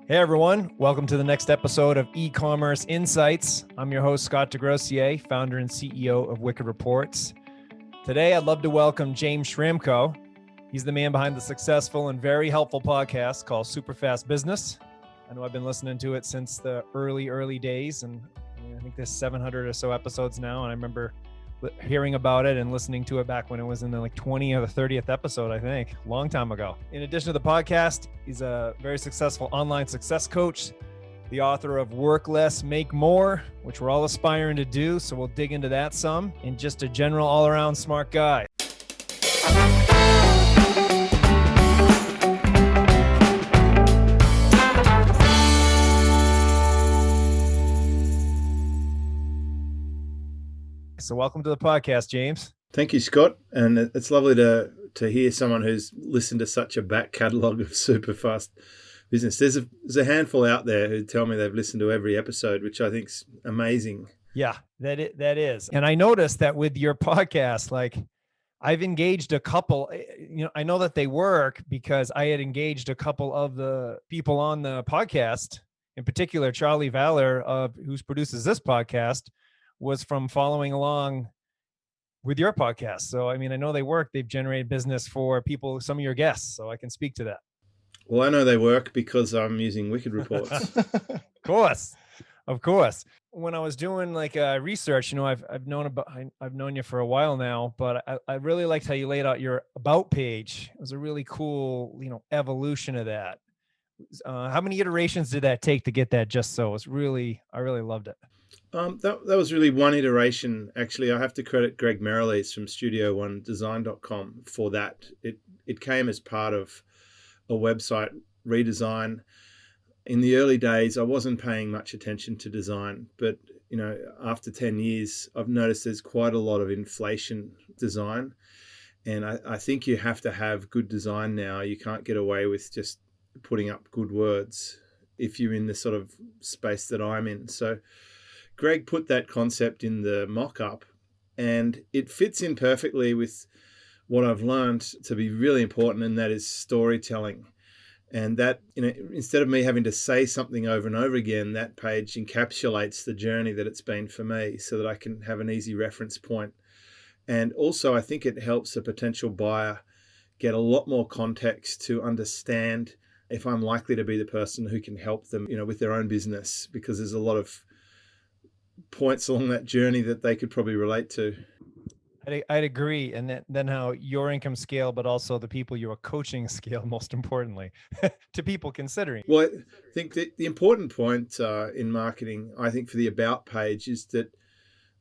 Hey everyone, welcome to the next episode of Ecommerce Insights. I'm your host, Scott DeGrossier, founder and CEO of Wicked Reports. Today, I'd love to welcome James Schramko. He's the man behind the successful and very helpful podcast called SuperFastBusiness. I know I've been listening to it since the early days, and I think there's 700 or so episodes now, and I remember hearing about it and listening to it back when it was in the 20th or 30th episode, I think, a long time ago. In addition to the podcast, he's a very successful online success coach, the author of Work Less, Make More, which we're all aspiring to do. So we'll dig into that some, and just a general all-around smart guy. So welcome to the podcast, James. Thank you, Scott. And it's lovely to hear someone who's listened to such a back catalogue of SuperFast Business. There's a handful out there who tell me they've listened to every episode, which I think's amazing. Yeah, that is. And I noticed that with your podcast, I've engaged a couple, I know that they work because I had engaged a couple of the people on the podcast, in particular, Charlie Valor, who produces this podcast, was from following along with your podcast. So, I know they work. They've generated business for people, some of your guests. So I can speak to that. Well, I know they work because I'm using Wicked Reports. Of course. When I was doing research, I've known you for a while now, but I really liked how you laid out your about page. It was a really cool, evolution of that. How many iterations did that take to get that just so? I really loved it. That was really one iteration. Actually, I have to credit Greg Merrilees from StudioOneDesign.com for that. It came as part of a website redesign. In the early days, I wasn't paying much attention to design, but after 10 years, I've noticed there's quite a lot of inflation design, and I think you have to have good design now. You can't get away with just putting up good words if you're in the sort of space that I'm in. So Greg put that concept in the mock-up, and it fits in perfectly with what I've learned to be really important, and that is storytelling. And that, instead of me having to say something over and over again, that page encapsulates the journey that it's been for me so that I can have an easy reference point. And also, I think it helps a potential buyer get a lot more context to understand if I'm likely to be the person who can help them, with their own business, because there's a lot of points along that journey that they could probably relate to. I'd agree. And then how your income scale, but also the people you are coaching scale, most importantly, to people considering. Well, I think that the important point in marketing, I think, for the about page is that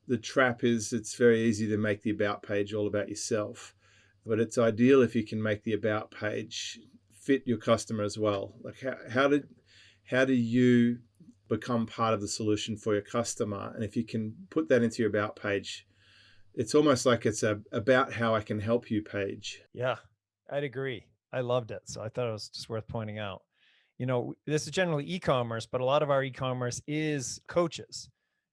the trap is it's very easy to make the about page all about yourself. But it's ideal if you can make the about page fit your customer as well. Like how do you become part of the solution for your customer? And if you can put that into your about page, it's almost like it's about how I can help you page. Yeah, I'd agree. I loved it. So I thought it was just worth pointing out. This is generally e-commerce, but a lot of our e-commerce is coaches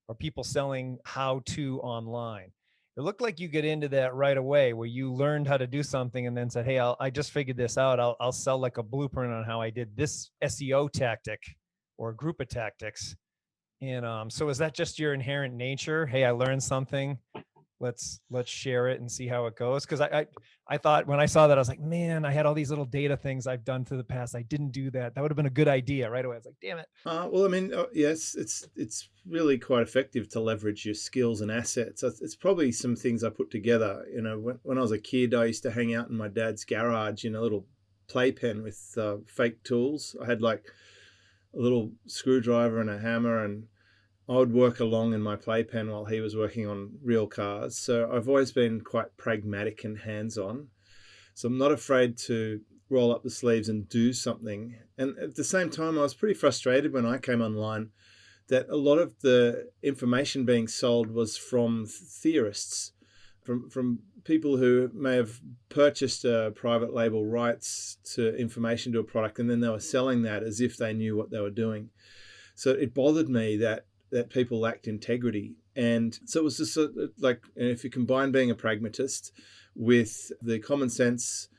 or people selling how-to online. It looked like you get into that right away, where you learned how to do something and then said, hey, I just figured this out. I'll sell like a blueprint on how I did this SEO tactic or a group of tactics. And so is that just your inherent nature? Hey, I learned something. Let's share it and see how it goes. Because I thought when I saw that, I was like, man, I had all these little data things I've done to the past. I didn't do that. That would have been a good idea right away. I was like, damn it. Yes, it's really quite effective to leverage your skills and assets. It's probably some things I put together. When I was a kid, I used to hang out in my dad's garage in a little playpen with fake tools. I had like a little screwdriver and a hammer, and I would work along in my playpen while he was working on real cars. So I've always been quite pragmatic and hands-on. So I'm not afraid to roll up the sleeves and do something. And at the same time, I was pretty frustrated when I came online that a lot of the information being sold was from theorists, from people who may have purchased private label rights to information to a product, and then they were selling that as if they knew what they were doing. So it bothered me that people lacked integrity. And so it was just if you combine being a pragmatist with the common sense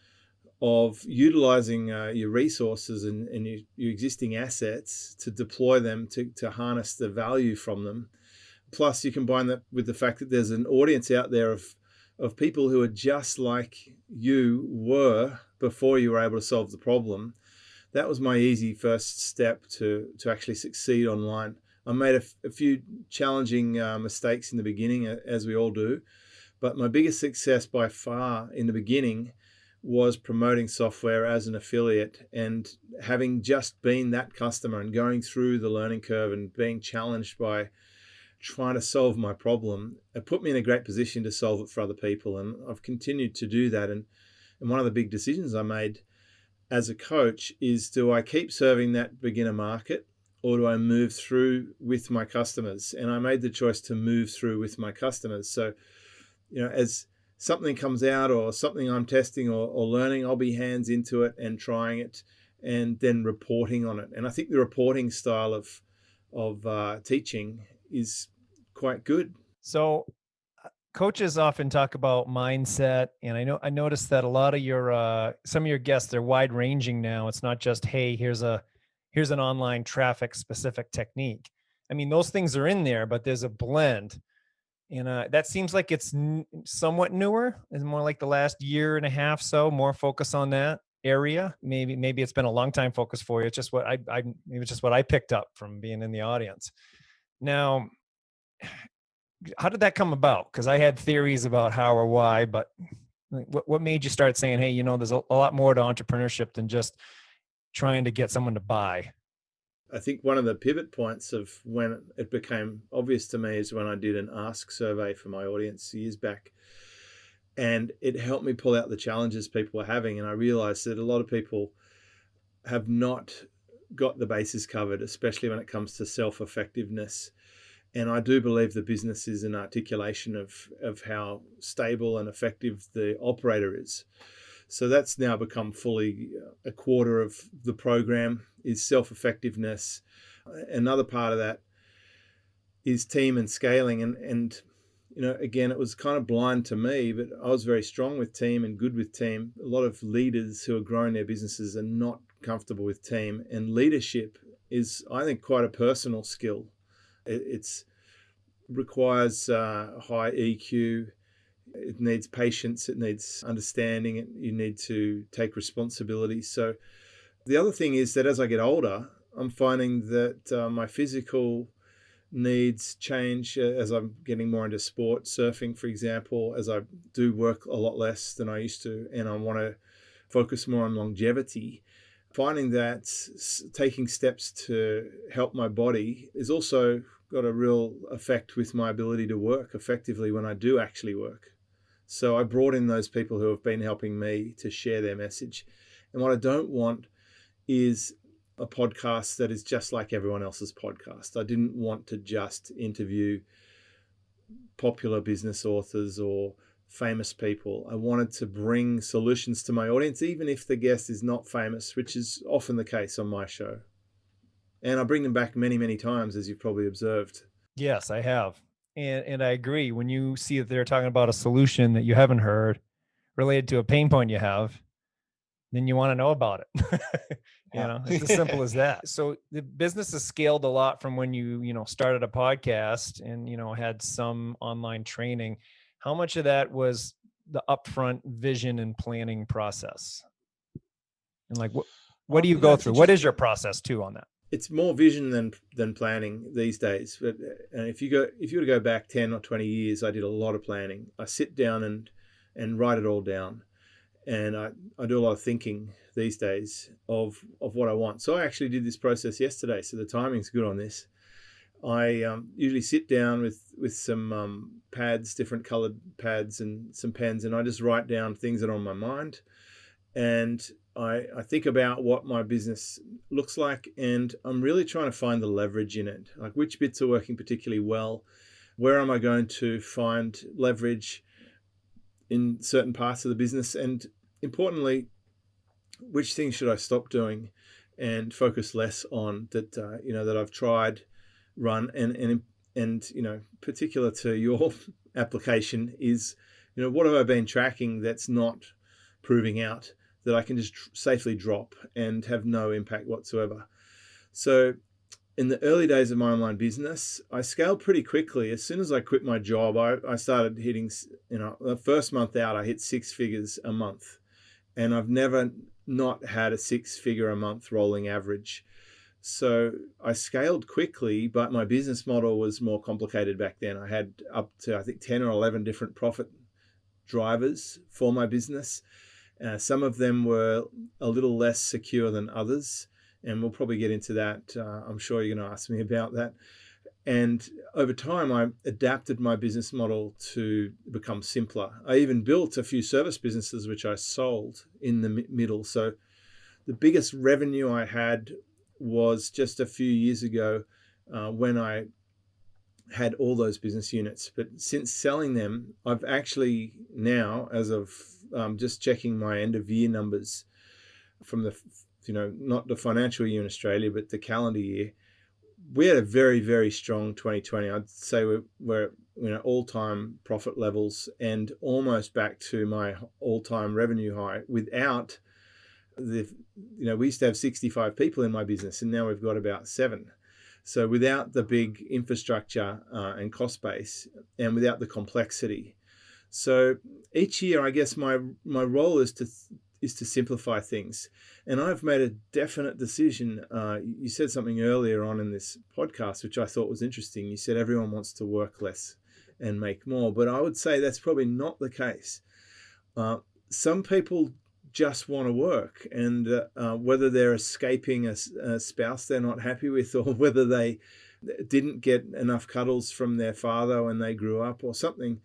of utilizing your resources and your existing assets to deploy them to harness the value from them. Plus, you combine that with the fact that there's an audience out there of people who are just like you were before you were able to solve the problem. That was my easy first step to actually succeed online. I made a few challenging mistakes in the beginning, as we all do, but my biggest success by far in the beginning was promoting software as an affiliate, and having just been that customer and going through the learning curve and being challenged by trying to solve my problem, it put me in a great position to solve it for other people. And I've continued to do that. And one of the big decisions I made as a coach is, do I keep serving that beginner market, or do I move through with my customers? And I made the choice to move through with my customers. So, as something comes out or something I'm testing or learning, I'll be hands into it and trying it and then reporting on it. And I think the reporting style of teaching is quite good. So coaches often talk about mindset, and I noticed that a lot of your some of your guests, they're wide ranging now. It's not just, hey, here's an online traffic specific technique. I mean, those things are in there, but there's a blend. And that seems like it's somewhat newer. It's more like the last year and a half, so more focus on that area. Maybe it's been a long time focus for you. It's just what maybe it's just what I picked up from being in the audience. Now, how did that come about? Because I had theories about how or why, but what made you start saying, hey, there's a lot more to entrepreneurship than just trying to get someone to buy? I think one of the pivot points of when it became obvious to me is when I did an ask survey for my audience years back. And it helped me pull out the challenges people were having. And I realized that a lot of people have not got the bases covered, especially when it comes to self-effectiveness. And I do believe the business is an articulation of how stable and effective the operator is. So that's now become fully a quarter of the program is self-effectiveness. Another part of that is team and scaling. And again, it was kind of blind to me, but I was very strong with team and good with team. A lot of leaders who are growing their businesses are not comfortable with team. And leadership is, I think, quite a personal skill. It requires high EQ. It needs patience. It needs understanding. You need to take responsibility. So the other thing is that as I get older, I'm finding that my physical needs change as I'm getting more into sport, surfing, for example, as I do work a lot less than I used to, and I want to focus more on longevity. Finding that taking steps to help my body is also got a real effect with my ability to work effectively when I do actually work. So I brought in those people who have been helping me to share their message. And what I don't want is a podcast that is just like everyone else's podcast. I didn't want to just interview popular business authors or famous people. I wanted to bring solutions to my audience, even if the guest is not famous, which is often the case on my show. And I bring them back many, many times, as you've probably observed. Yes, I have. And I agree. When you see that they're talking about a solution that you haven't heard related to a pain point you have, then you want to know about it. It's as simple as that. So the business has scaled a lot from when you started a podcast and, had some online training. How much of that was the upfront vision and planning process? And like, what do you go through? What is your process too on that? It's more vision than planning these days. But if you were to go back 10 or 20 years, I did a lot of planning. I sit down and write it all down. And I do a lot of thinking these days of what I want. So I actually did this process yesterday. So the timing's good on this. I usually sit down with some pads, different colored pads and some pens, and I just write down things that are on my mind. And I think about what my business looks like, and I'm really trying to find the leverage in it. Like, which bits are working particularly well? Where am I going to find leverage in certain parts of the business? And importantly, which things should I stop doing and focus less on that I've tried, run, and particular to your application is, what have I been tracking that's not proving out that I can just safely drop and have no impact whatsoever. So in the early days of my online business, I scaled pretty quickly. As soon as I quit my job, I started hitting, the first month out, I hit 6 figures a month. And I've never not had a 6-figure a month rolling average. So I scaled quickly, but my business model was more complicated back then. I had up to, I think, 10 or 11 different profit drivers for my business. Some of them were a little less secure than others, and we'll probably get into that. I'm sure you're going to ask me about that. And over time, I adapted my business model to become simpler. I even built a few service businesses, which I sold in the middle. So the biggest revenue I had was just a few years ago when I had all those business units. But since selling them, I've actually now, as of just checking my end of year numbers from the, not the financial year in Australia, but the calendar year, we had a very, very strong 2020. I'd say we're all-time profit levels and almost back to my all-time revenue high without we used to have 65 people in my business, and now we've got about 7. So without the big infrastructure and cost base, and without the complexity. So each year, I guess my role is to simplify things. And I've made a definite decision. You said something earlier on in this podcast, which I thought was interesting. You said everyone wants to work less and make more, but I would say that's probably not the case. Some people just want to work, and whether they're escaping a spouse they're not happy with, or whether they didn't get enough cuddles from their father when they grew up or something,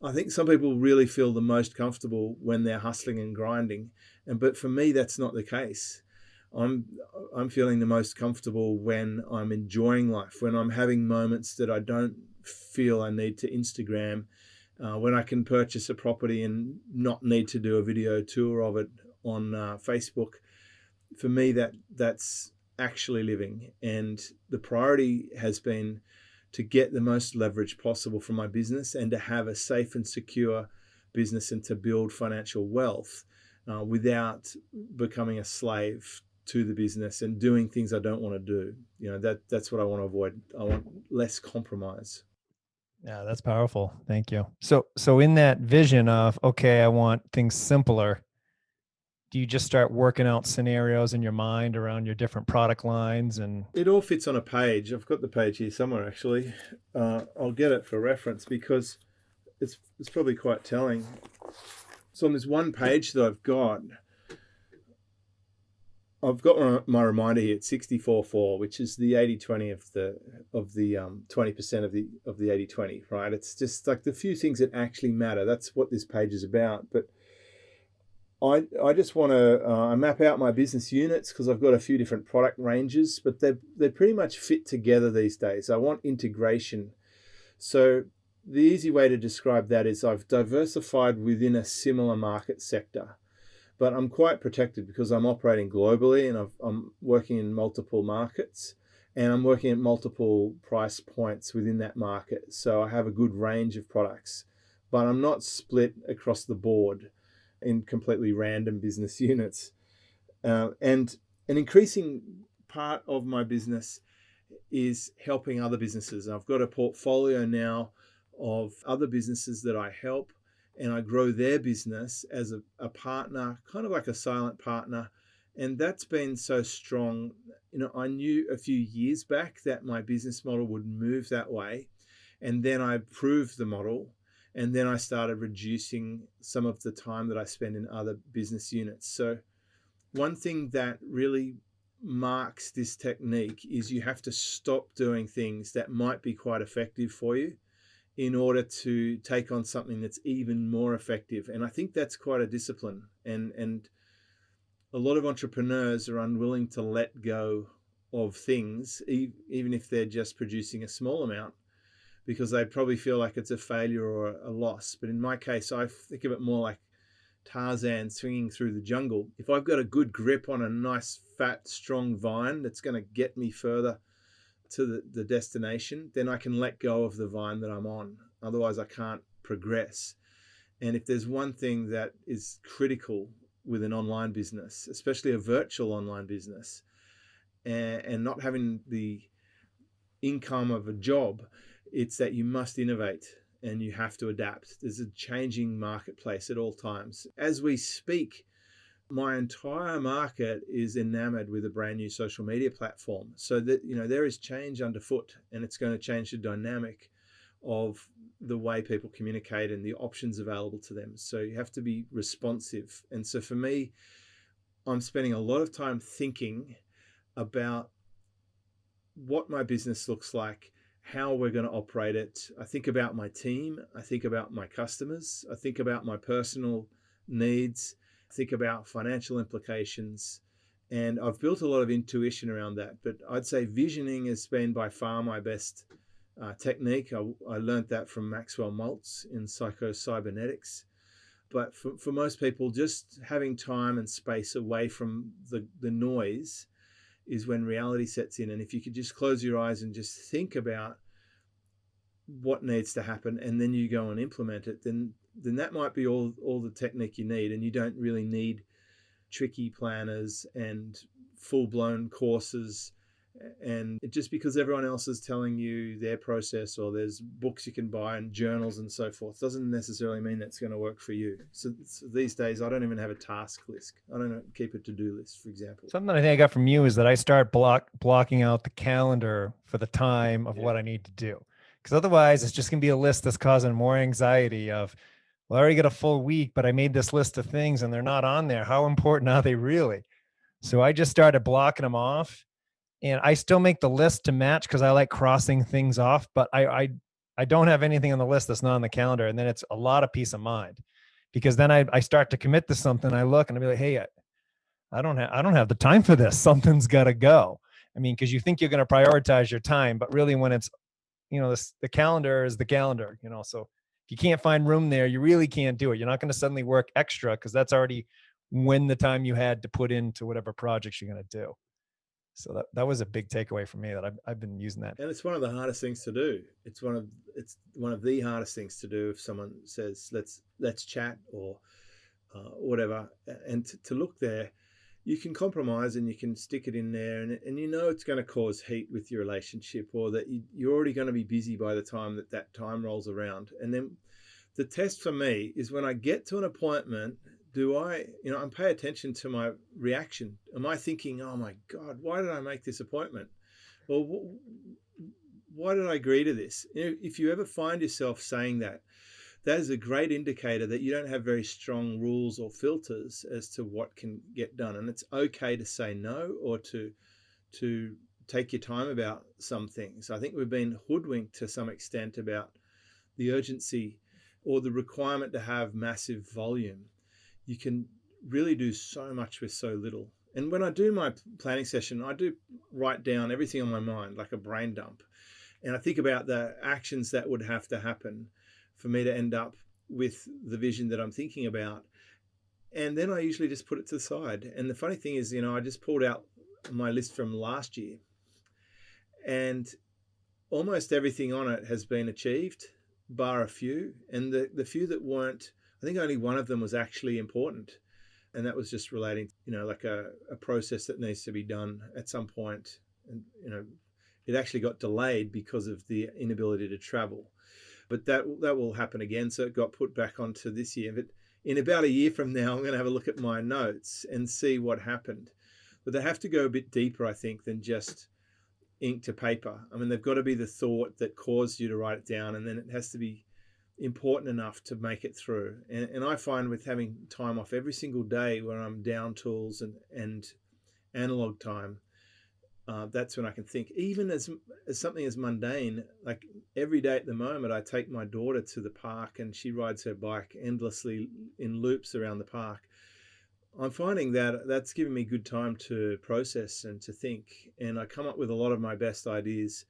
I think some people really feel the most comfortable when they're hustling and grinding. But for me, that's not the case. I'm feeling the most comfortable when I'm enjoying life, when I'm having moments that I don't feel I need to Instagram, when I can purchase a property and not need to do a video tour of it on Facebook. For me, that's actually living. And the priority has been to get the most leverage possible from my business and to have a safe and secure business and to build financial wealth without becoming a slave to the business and doing things I don't want to do. That's what I want to avoid. I want less compromise. Yeah, that's powerful. Thank you. So in that vision of, okay, I want things simpler, do you just start working out scenarios in your mind around your different product lines? And it all fits on a page. I've got the page here somewhere, actually. I'll get it for reference because it's probably quite telling. So on this one page that I've got my reminder here. It's 64-4, which is the 80-20 of the 20% of the 80-20, right? It's just like the few things that actually matter. That's what this page is about. But I just want to map out my business units because I've got a few different product ranges, but they pretty much fit together these days. I want integration. So the easy way to describe that is I've diversified within a similar market sector. But I'm quite protected because I'm operating globally and I'm working in multiple markets and I'm working at multiple price points within that market. So I have a good range of products, but I'm not split across the board in completely random business units. And an increasing part of my business is helping other businesses. I've got a portfolio now of other businesses that I help, and I grow their business as a partner, kind of like a silent partner. And that's been so strong. I knew a few years back that my business model would move that way. And then I proved the model. And then I started reducing some of the time that I spend in other business units. So one thing that really marks this technique is you have to stop doing things that might be quite effective for you in order to take on something that's even more effective. And I think that's quite a discipline. And a lot of entrepreneurs are unwilling to let go of things, even if they're just producing a small amount, because they probably feel like it's a failure or a loss. But in my case, I think of it more like Tarzan swinging through the jungle. If I've got a good grip on a nice, fat, strong vine that's going to get me further to the destination, then I can let go of the vine that I'm on. Otherwise, I can't progress. And if there's one thing that is critical with an online business, especially a virtual online business, and not having the income of a job. It's that you must innovate and you have to adapt. There's a changing marketplace at all times. As we speak, my entire market is enamored with a brand new social media platform, so that there is change underfoot, and it's going to change the dynamic of the way people communicate and the options available to them. So you have to be responsive. And so for me, I'm spending a lot of time thinking about what my business looks like, how we're going to operate it. I think about my team. I think about my customers. I think about my personal needs. I think about financial implications. And I've built a lot of intuition around that. But I'd say visioning has been by far my best technique. I learned that from Maxwell Maltz in psychocybernetics. But for most people, just having time and space away from the noise is when reality sets in. And if you could just close your eyes and just think about what needs to happen, and then you go and implement it, then that might be all the technique you need. And you don't really need tricky planners and full-blown courses. And just because everyone else is telling you their process, or there's books you can buy and journals and so forth, doesn't necessarily mean that's going to work for you. So these days, I don't even have a task list. I don't keep a to-do list, for example. Something I think I got from you is that I start blocking out the calendar for the time of what I need to do. Because otherwise, it's just going to be a list that's causing more anxiety of, well, I already got a full week, but I made this list of things and they're not on there. How important are they really? So I just started blocking them off. And I still make the list to match because I like crossing things off, but I don't have anything on the list that's not on the calendar. And then it's a lot of peace of mind, because then I start to commit to something. I look and I'll be like, hey, I don't have the time for this. Something's got to go. I mean, because you think you're going to prioritize your time, but really when it's, the calendar is the calendar, so if you can't find room there, you really can't do it. You're not going to suddenly work extra because that's already when the time you had to put into whatever projects you're going to do. So that was a big takeaway for me, that I've been using that. And it's one of the hardest things to do. It's one of the hardest things to do if someone says, let's chat or whatever. And to look there, you can compromise and you can stick it in there, and it's going to cause heat with your relationship, or that you're already going to be busy by the time that time rolls around. And then the test for me is when I get to an appointment, do I pay attention to my reaction? Am I thinking, oh my God, why did I make this appointment? Or why did I agree to this? If you ever find yourself saying that is a great indicator that you don't have very strong rules or filters as to what can get done. And it's okay to say no, or to take your time about some things. I think we've been hoodwinked to some extent about the urgency or the requirement to have massive volume. You can really do so much with so little. And when I do my planning session, I do write down everything on my mind, like a brain dump. And I think about the actions that would have to happen for me to end up with the vision that I'm thinking about. And then I usually just put it to the side. And the funny thing is, I just pulled out my list from last year, and almost everything on it has been achieved, bar a few. And the few that weren't, I think only one of them was actually important. And that was just relating, like a process that needs to be done at some point. And, it actually got delayed because of the inability to travel. But that will happen again. So it got put back onto this year. But in about a year from now, I'm going to have a look at my notes and see what happened. But they have to go a bit deeper, I think, than just ink to paper. I mean, they've got to be the thought that caused you to write it down, and then it has to be important enough to make it through. And I find with having time off every single day where I'm down tools and analog time, that's when I can think. Even as something as mundane, like every day at the moment, I take my daughter to the park and she rides her bike endlessly in loops around the park. I'm finding that that's giving me good time to process and to think. And I come up with a lot of my best ideas,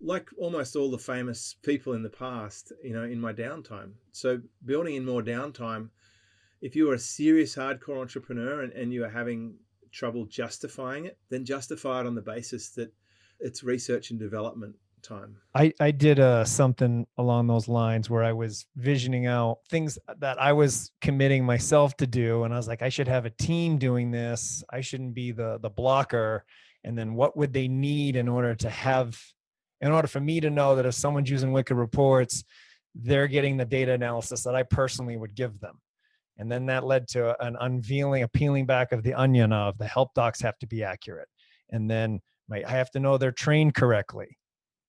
like almost all the famous people in the past, in my downtime. So building in more downtime, if you are a serious hardcore entrepreneur and you are having trouble justifying it, then justify it on the basis that it's research and development time? I did something along those lines where I was visioning out things that I was committing myself to do. And I was like, I should have a team doing this. I shouldn't be the blocker. And then what would they need in order for me to know that if someone's using Wicked Reports, they're getting the data analysis that I personally would give them. And then that led to a peeling back of the onion of the help docs have to be accurate. And then I have to know they're trained correctly.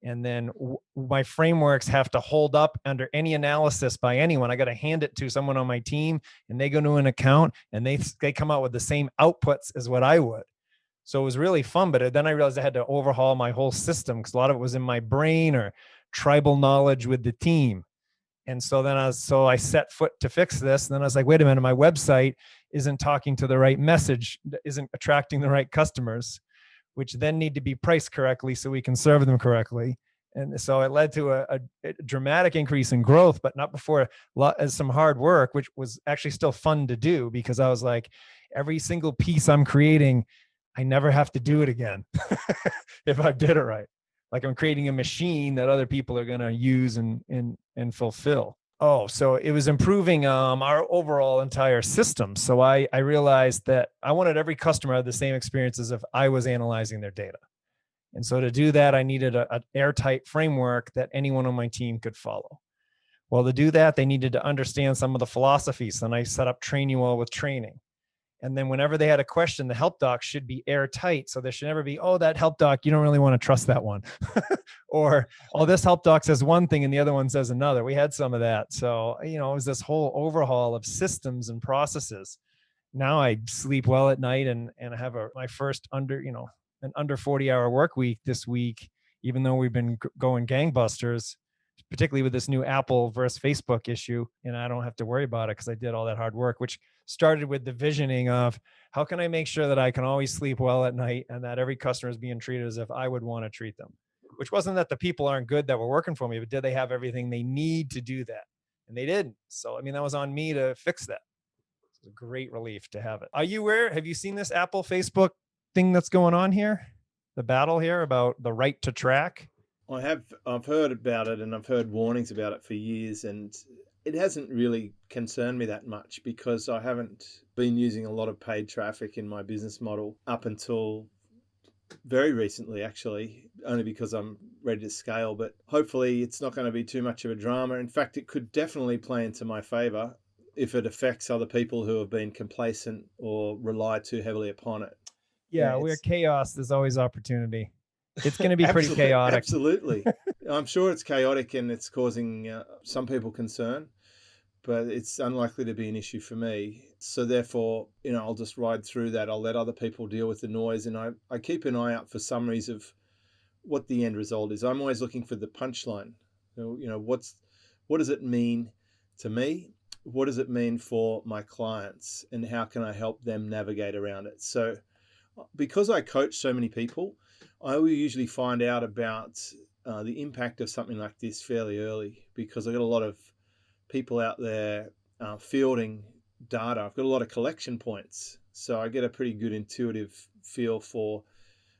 And then my frameworks have to hold up under any analysis by anyone. I got to hand it to someone on my team, and they go to an account and they come out with the same outputs as what I would. So it was really fun. But then I realized I had to overhaul my whole system because a lot of it was in my brain or tribal knowledge with the team. And so then I set foot to fix this. And then I was like, wait a minute, my website isn't talking to the right message, isn't attracting the right customers, which then need to be priced correctly so we can serve them correctly. And so it led to a dramatic increase in growth, but not before some hard work, which was actually still fun to do because I was like, every single piece I'm creating, I never have to do it again if I did it right. Like I'm creating a machine that other people are going to use and fulfill. Oh, so it was improving our overall entire system. So I realized that I wanted every customer to have the same experience as if I was analyzing their data. And so to do that, I needed an airtight framework that anyone on my team could follow. Well, to do that, they needed to understand some of the philosophies. And I set up Trainual with training. And then whenever they had a question, the help doc should be airtight. So there should never be, oh, that help doc, you don't really want to trust that one. Or, oh, this help doc says one thing and the other one says another. We had some of that. So, it was this whole overhaul of systems and processes. Now I sleep well at night and I have my first an under 40-hour work week this week, even though we've been going gangbusters, particularly with this new Apple versus Facebook issue. And I don't have to worry about it because I did all that hard work, which started with the visioning of how can I make sure that I can always sleep well at night and that every customer is being treated as if I would want to treat them, which wasn't that the people aren't good that were working for me, but did they have everything they need to do that? And they didn't. So, that was on me to fix that. It's a great relief to have it. Are you aware? Have you seen this Apple Facebook thing that's going on here? The battle here about the right to track? I've heard about it and I've heard warnings about it for years, and it hasn't really concerned me that much because I haven't been using a lot of paid traffic in my business model up until very recently, actually, only because I'm ready to scale. But hopefully it's not going to be too much of a drama. In fact, it could definitely play into my favor if it affects other people who have been complacent or rely too heavily upon it. Yeah, where chaos, there's always opportunity. It's going to be pretty chaotic. Absolutely. I'm sure it's chaotic and it's causing some people concern, but it's unlikely to be an issue for me. So therefore, I'll just ride through that. I'll let other people deal with the noise. And I keep an eye out for summaries of what the end result is. I'm always looking for the punchline. What does it mean to me? What does it mean for my clients? And how can I help them navigate around it? So because I coach so many people, I will usually find out about the impact of something like this fairly early because I've got a lot of people out there fielding data. I've got a lot of collection points. So I get a pretty good intuitive feel for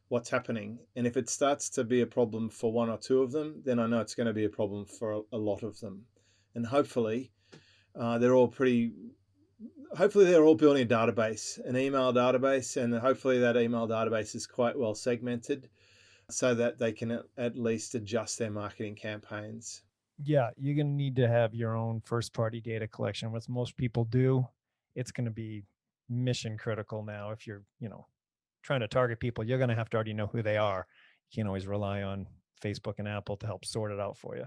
what's happening. And if it starts to be a problem for one or two of them, then I know it's going to be a problem for a lot of them. And hopefully they're all building a database, an email database, and hopefully that email database is quite well segmented so that they can at least adjust their marketing campaigns. Yeah, you're going to need to have your own first-party data collection, which most people do. It's going to be mission critical now. If you're, trying to target people, you're going to have to already know who they are. You can't always rely on Facebook and Apple to help sort it out for you.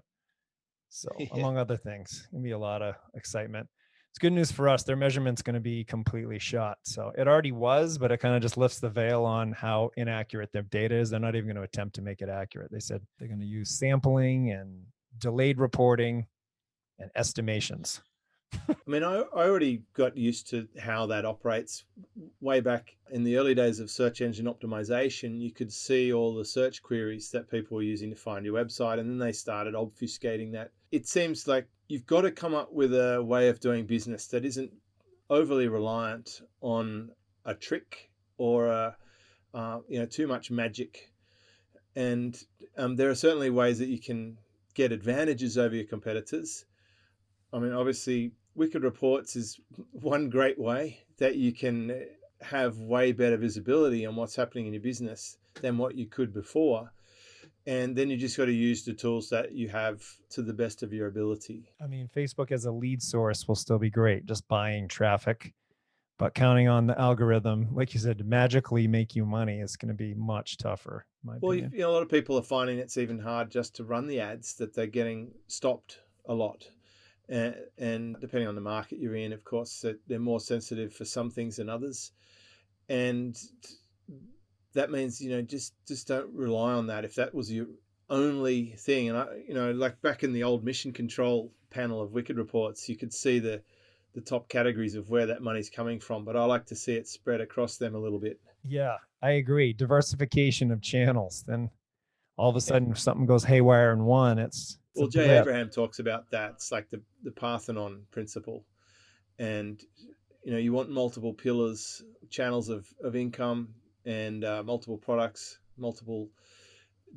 So, among other things, it'll be a lot of excitement. It's good news for us. Their measurement's going to be completely shot. So it already was, but it kind of just lifts the veil on how inaccurate their data is. They're not even going to attempt to make it accurate. They said they're going to use sampling and delayed reporting and estimations. I mean, I already got used to how that operates. Way back in the early days of search engine optimization, you could see all the search queries that people were using to find your website, and then they started obfuscating that. It seems like you've got to come up with a way of doing business that isn't overly reliant on a trick or too much magic. And there are certainly ways that you can get advantages over your competitors. I mean, obviously, Wicked Reports is one great way that you can have way better visibility on what's happening in your business than what you could before. And then you just got to use the tools that you have to the best of your ability. I mean, Facebook as a lead source will still be great, just buying traffic, but counting on the algorithm, like you said, to magically make you money is going to be much tougher, in my Well, opinion. a lot of people are finding it's even hard just to run the ads, that they're getting stopped a lot. And depending on the market you're in, of course, they're more sensitive for some things than others. And that means, just don't rely on that. If that was your only thing, and like back in the old mission control panel of Wicked Reports, you could see the top categories of where that money's coming from, but I like to see it spread across them a little bit. Yeah, I agree. Diversification of channels. Then all of a Yeah. sudden, if something goes haywire in one, it's a Well, Jay blip. Abraham talks about that. It's like the Parthenon principle. And, you want multiple pillars, channels of income, and multiple products, multiple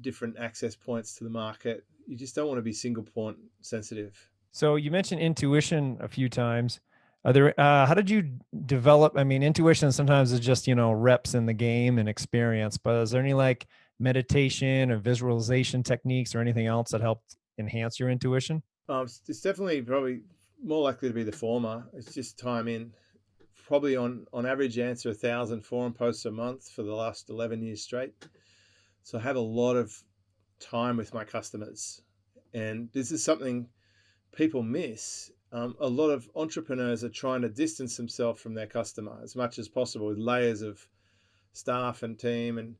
different access points to the market. You just don't want to be single point sensitive. So you mentioned intuition a few times. Are there, how did you develop? I mean, intuition sometimes is just, reps in the game and experience, but is there any like meditation or visualization techniques or anything else that helped enhance your intuition? It's definitely probably more likely to be the former. It's just time in. Probably on average, answer 1,000 forum posts a month for the last 11 years straight. So I have a lot of time with my customers. And this is something people miss. A lot of entrepreneurs are trying to distance themselves from their customer as much as possible with layers of staff and team, and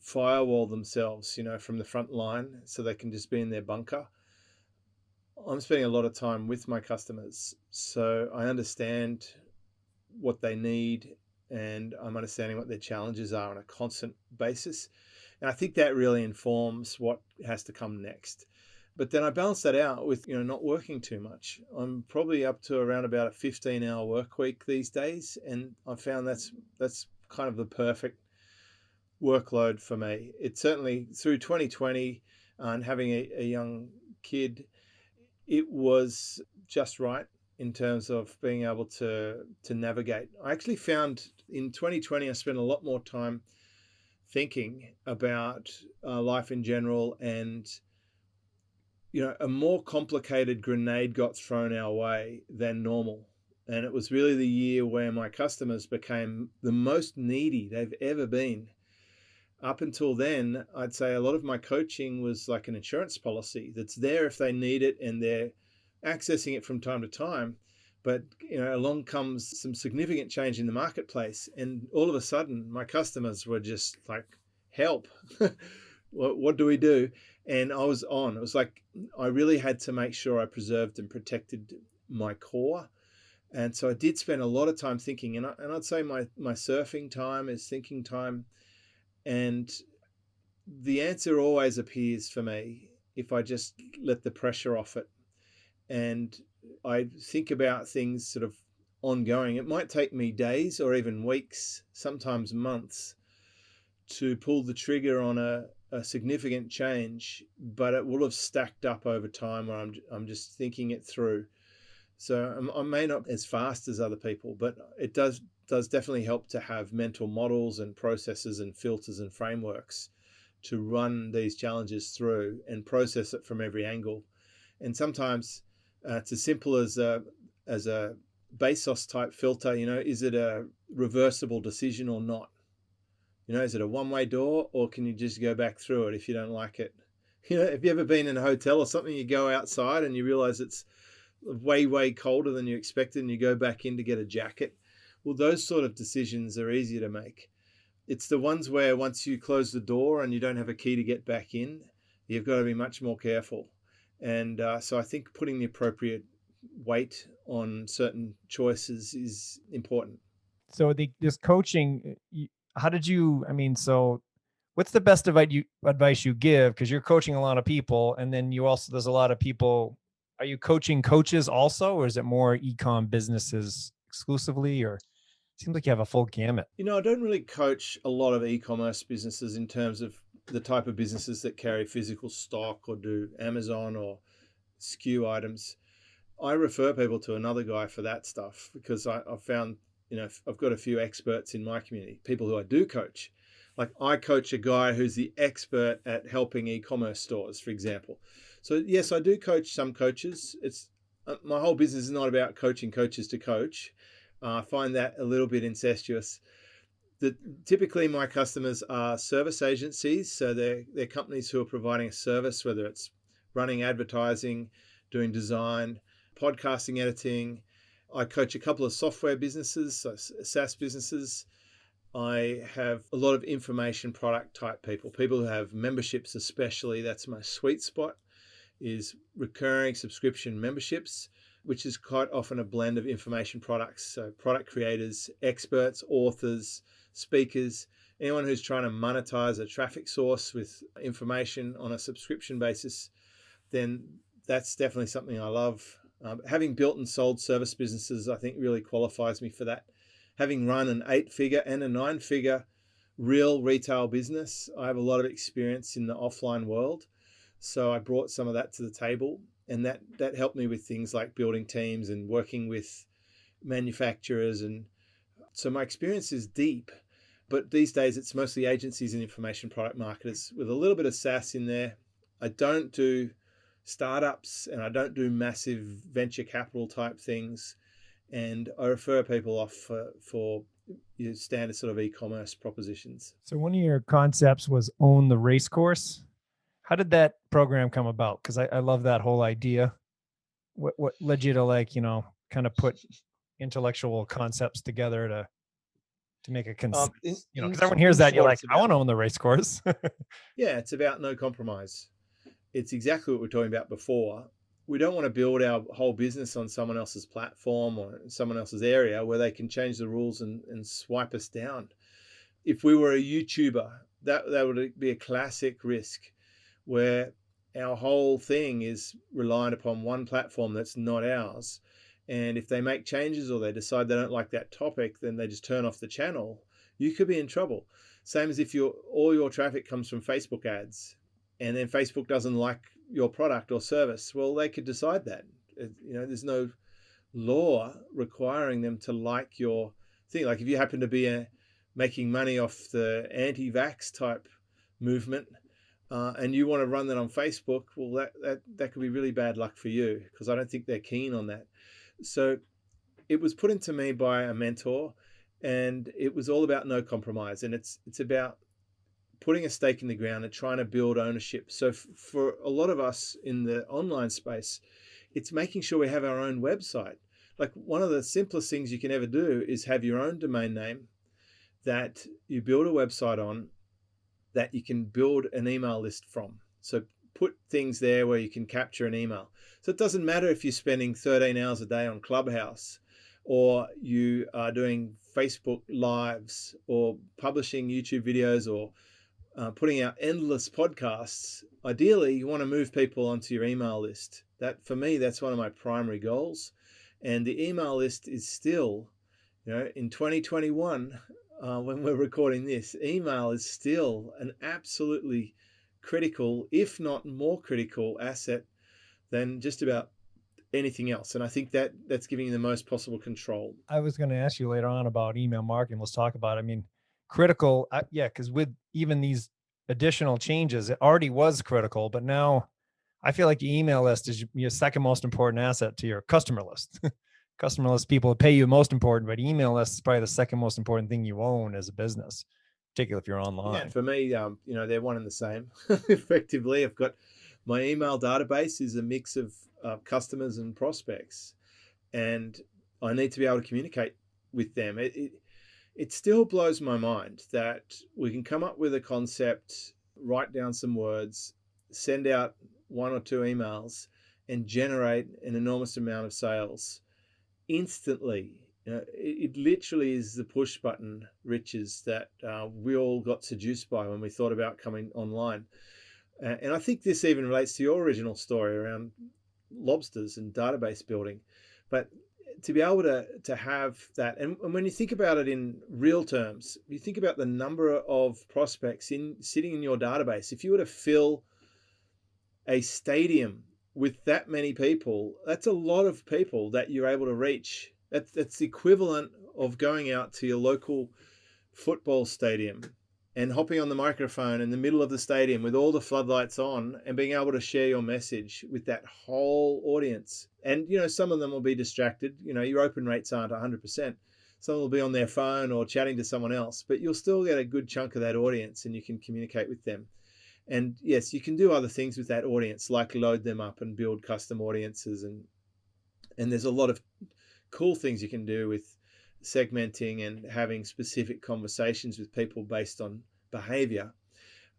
firewall themselves, from the front line so they can just be in their bunker. I'm spending a lot of time with my customers, so I understand what they need, and I'm understanding what their challenges are on a constant basis. And I think that really informs what has to come next. But then I balance that out with, not working too much. I'm probably up to around about a 15-hour work week these days, and I found that's kind of the perfect workload for me. It's certainly through 2020 and having a young kid, it was just right in terms of being able to navigate. I actually found in 2020 I spent a lot more time thinking about life in general, and a more complicated grenade got thrown our way than normal. And it was really the year where my customers became the most needy they've ever been. Up until then, I'd say a lot of my coaching was like an insurance policy that's there if they need it, and they're accessing it from time to time. But along comes some significant change in the marketplace, and all of a sudden my customers were just like, help. What do we do? And I was on. It was like I really had to make sure I preserved and protected my core. And so I did spend a lot of time thinking, and I'd say my surfing time is thinking time. And the answer always appears for me if I just let the pressure off it. And I think about things sort of ongoing. It might take me days or even weeks, sometimes months, to pull the trigger on a significant change, but it will have stacked up over time where I'm just thinking it through. So I may not as fast as other people, but it does definitely help to have mental models and processes and filters and frameworks to run these challenges through and process it from every angle. And sometimes it's as simple as a Bezos type filter. Is it a reversible decision or not? Is it a one-way door, or can you just go back through it if you don't like it? Have you ever been in a hotel or something, you go outside and you realize it's way, way colder than you expected, and you go back in to get a jacket? Well, those sort of decisions are easier to make. It's the ones where once you close the door and you don't have a key to get back in, you've got to be much more careful. And so I think putting the appropriate weight on certain choices is important. So this coaching, how did you, so what's the best advice you give? Because you're coaching a lot of people, and then there's a lot of people. Are you coaching coaches also, or is it more e-com businesses exclusively, or it seems like you have a full gamut? I don't really coach a lot of e-commerce businesses in terms of the type of businesses that carry physical stock or do Amazon or SKU items, I refer people to another guy for that stuff, because I've found, I've got a few experts in my community, people who I do coach. Like, I coach a guy who's the expert at helping e-commerce stores, for example. So yes, I do coach some coaches. It's my whole business is not about coaching coaches to coach. I find that a little bit incestuous. Typically my customers are service agencies. So they're companies who are providing a service, whether it's running advertising, doing design, podcasting, editing. I coach a couple of software businesses, so SaaS businesses. I have a lot of information product type people who have memberships, especially. That's my sweet spot, is recurring subscription memberships, which is quite often a blend of information products. So product creators, experts, authors, speakers, anyone who's trying to monetize a traffic source with information on a subscription basis, then that's definitely something I love. Having built and sold service businesses, I think, really qualifies me for that. Having run an 8-figure and a 9-figure real retail business, I have a lot of experience in the offline world. So I brought some of that to the table, and that helped me with things like building teams and working with manufacturers. And so my experience is deep, but these days it's mostly agencies and information product marketers with a little bit of SaaS in there. I don't do startups and I don't do massive venture capital type things. And I refer people off for your standard sort of e-commerce propositions. So one of your concepts was own the racecourse. How did that program come about? Because I love that whole idea. What led you to kind of put intellectual concepts together to make a because everyone hears that, you're like, I want to own the racecourse. Yeah, it's about no compromise. It's exactly what we were talking about before. We don't want to build our whole business on someone else's platform or someone else's area where they can change the rules and swipe us down. If we were a YouTuber, that would be a classic risk, where our whole thing is reliant upon one platform that's not ours. And if they make changes or they decide they don't like that topic, then they just turn off the channel. You could be in trouble. Same as if all your traffic comes from Facebook ads, and then Facebook doesn't like your product or service. Well, they could decide that. There's no law requiring them to like your thing. Like if you happen to be making money off the anti-vax type movement, and you want to run that on Facebook, well, that could be really bad luck for you, because I don't think they're keen on that. So it was put into me by a mentor, and it was all about no compromise. And it's about putting a stake in the ground and trying to build ownership. So for a lot of us in the online space, it's making sure we have our own website. Like, one of the simplest things you can ever do is have your own domain name that you build a website on, that you can build an email list from. So put things there where you can capture an email. So it doesn't matter if you're spending 13 hours a day on Clubhouse, or you are doing Facebook Lives, or publishing YouTube videos, or putting out endless podcasts. Ideally, you want to move people onto your email list. That, for me, that's one of my primary goals. And the email list is still, in 2021, when we're recording this, email is still an absolutely critical, if not more critical, asset than just about anything else. And I think that's giving you the most possible control. I was going to ask you later on about email marketing. Let's talk about it. I mean, critical. Because with even these additional changes, it already was critical, but now I feel like your email list is your second most important asset to your customer list. Customer list people pay you most important, but email list is probably the second most important thing you own as a business, particularly if you're online. Yeah, for me, they're one and the same. Effectively, I've got my email database is a mix of customers and prospects, and I need to be able to communicate with them. It still blows my mind that we can come up with a concept, write down some words, send out 1 or 2 emails, and generate an enormous amount of sales instantly. It literally is the push button riches that we all got seduced by when we thought about coming online. And I think this even relates to your original story around lobsters and database building. But to be able to have that, and when you think about it in real terms, you think about the number of prospects sitting in your database. If you were to fill a stadium with that many people, that's a lot of people that you're able to reach. That's the equivalent of going out to your local football stadium and hopping on the microphone in the middle of the stadium with all the floodlights on and being able to share your message with that whole audience. And, some of them will be distracted. Your open rates aren't 100%. Some will be on their phone or chatting to someone else, but you'll still get a good chunk of that audience and you can communicate with them. And yes, you can do other things with that audience, like load them up and build custom audiences. And there's a lot of cool things you can do with segmenting and having specific conversations with people based on behavior.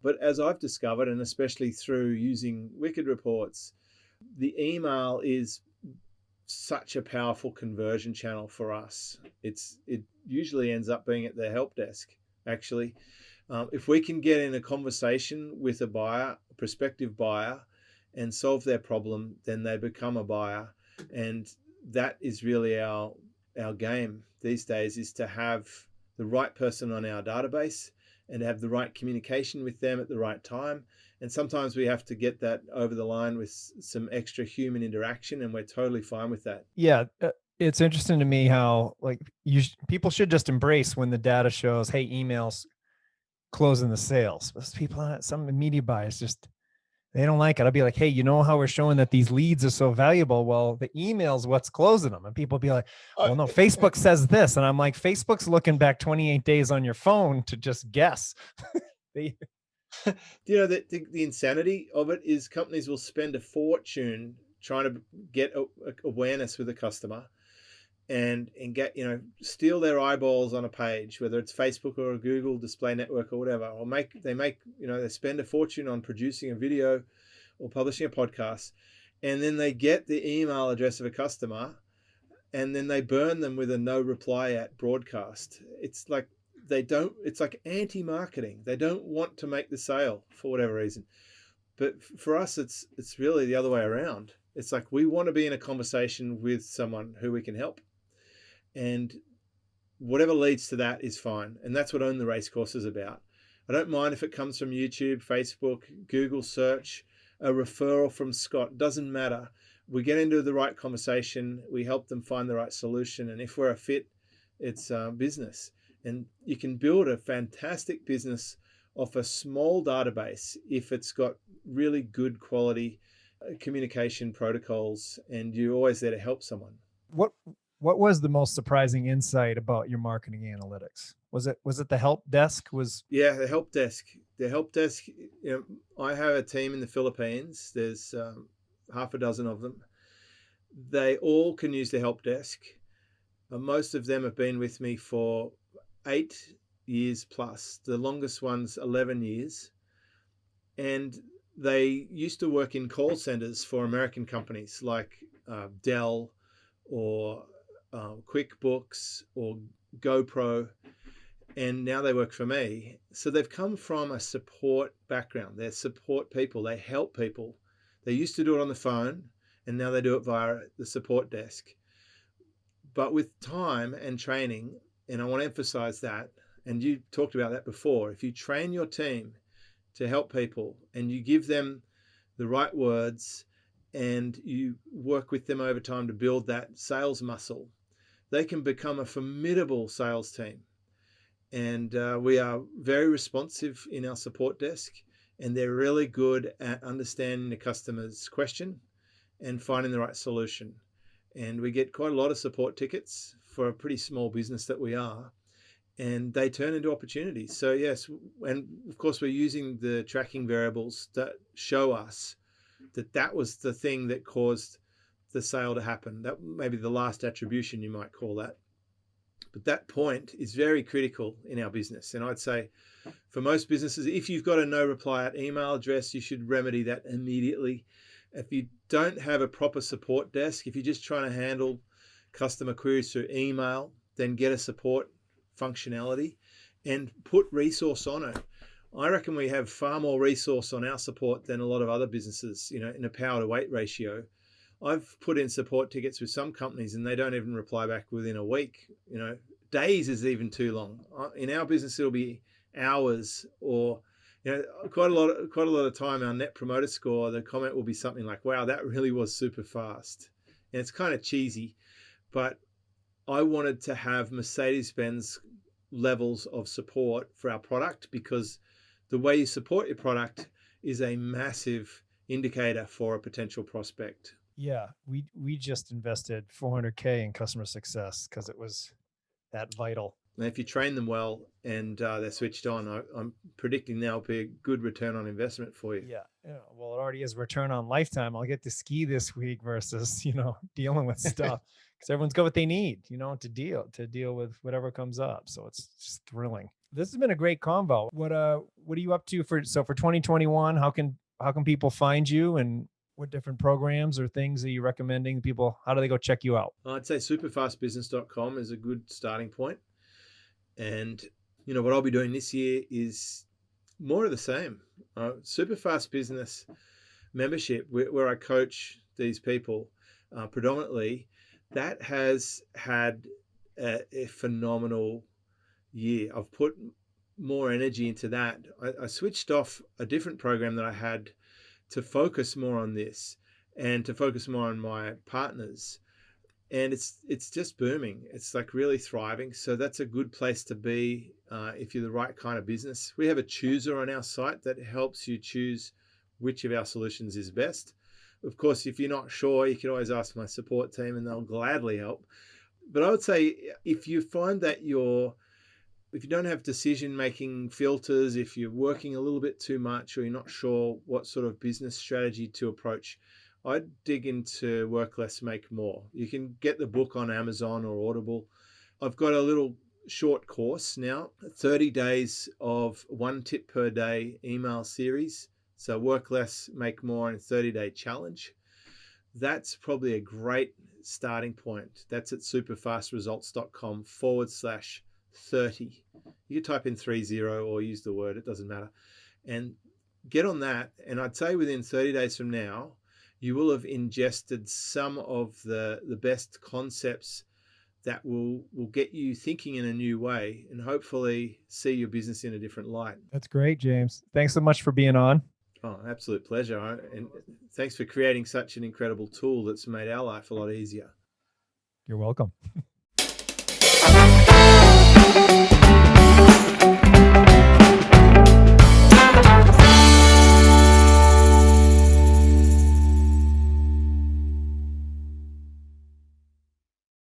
But as I've discovered, and especially through using Wicked Reports, the email is such a powerful conversion channel for us. It usually ends up being at the help desk, actually. If we can get in a conversation with a prospective buyer, and solve their problem, then they become a buyer. And that is really our game these days, is to have the right person on our database and have the right communication with them at the right time. And sometimes we have to get that over the line with some extra human interaction, and we're totally fine with that. Yeah. It's interesting to me how people should just embrace when the data shows, hey, emails closing the sales. Those people, some media buyers they don't like it. I'll be like, hey, how we're showing that these leads are so valuable? Well, the email's what's closing them. And people be like, well, no, Facebook says this. And I'm like, Facebook's looking back 28 days on your phone to just guess. The insanity of it is companies will spend a fortune trying to get awareness with a customer and get, steal their eyeballs on a page, whether it's Facebook or a Google display network or whatever, or they spend a fortune on producing a video or publishing a podcast, and then they get the email address of a customer and then they burn them with a no reply at broadcast. It's like it's like anti-marketing. They don't want to make the sale for whatever reason. But for us, it's really the other way around. It's like we want to be in a conversation with someone who we can help. And whatever leads to that is fine. And that's what Own the Racecourse is about. I don't mind if it comes from YouTube, Facebook, Google search, a referral from Scott, doesn't matter. We get into the right conversation, we help them find the right solution. And if we're a fit, it's business. And you can build a fantastic business off a small database if it's got really good quality communication protocols and you're always there to help someone. What was the most surprising insight about your marketing analytics? Was it the help desk? Yeah, the help desk. The help desk, I have a team in the Philippines. There's half a dozen of them. They all can use the help desk. Most of them have been with me for 8 years plus. The longest one's 11 years. And they used to work in call centers for American companies like Dell or QuickBooks or GoPro, and now they work for me. So they've come from a support background. They're support people. They help people. They used to do it on the phone, and now they do it via the support desk. But with time and training, and I want to emphasize that, and you talked about that before, if you train your team to help people and you give them the right words and you work with them over time to build that sales muscle, they can become a formidable sales team. And we are very responsive in our support desk, and they're really good at understanding the customer's question and finding the right solution. And we get quite a lot of support tickets for a pretty small business that we are, and they turn into opportunities. So yes, and of course we're using the tracking variables that show us that was the thing that caused the sale to happen. That may be the last attribution, you might call that. But that point is very critical in our business. And I'd say for most businesses, if you've got a no reply at email address, you should remedy that immediately. If you don't have a proper support desk, if you're just trying to handle customer queries through email, then get a support functionality and put resource on it. I reckon we have far more resource on our support than a lot of other businesses, in a power to weight ratio. I've put in support tickets with some companies and they don't even reply back within a week. Days is even too long. In our business, it'll be hours, or quite a lot of time. Our net promoter score, the comment will be something like, "Wow, that really was super fast," and it's kind of cheesy, but I wanted to have Mercedes-Benz levels of support for our product, because the way you support your product is a massive indicator for a potential prospect. Yeah, we just invested $400K in customer success because it was that vital. And if you train them well and they're switched on, I'm predicting that'll be a good return on investment for you. Yeah. Well, it already is return on lifetime. I'll get to ski this week versus, dealing with stuff, because everyone's got what they need, to deal with whatever comes up. So it's just thrilling. This has been a great convo. What are you up to for 2021? How can people find you, and what different programs or things are you recommending people? How do they go check you out? I'd say SuperFastBusiness.com is a good starting point. And, what I'll be doing this year is more of the same. SuperFast Business membership, where I coach these people predominantly, that has had a phenomenal year. I've put more energy into that. I switched off a different program that I had to focus more on this and to focus more on my partners. And it's just booming. It's like really thriving. So that's a good place to be if you're the right kind of business. We have a chooser on our site that helps you choose which of our solutions is best. Of course, if you're not sure, you can always ask my support team and they'll gladly help. But I would say if you find that if you don't have decision-making filters, if you're working a little bit too much, or you're not sure what sort of business strategy to approach, I'd dig into Work Less, Make More. You can get the book on Amazon or Audible. I've got a little short course now, 30 days of 1 tip per day email series. So Work Less, Make More, and 30-day challenge. That's probably a great starting point. That's at superfastresults.com/30. You can type in 30 or use the word, it doesn't matter. And get on that. And I'd say within 30 days from now, you will have ingested some of the best concepts that will get you thinking in a new way and hopefully see your business in a different light. That's great, James. Thanks so much for being on. Oh, absolute pleasure. And thanks for creating such an incredible tool that's made our life a lot easier. You're welcome.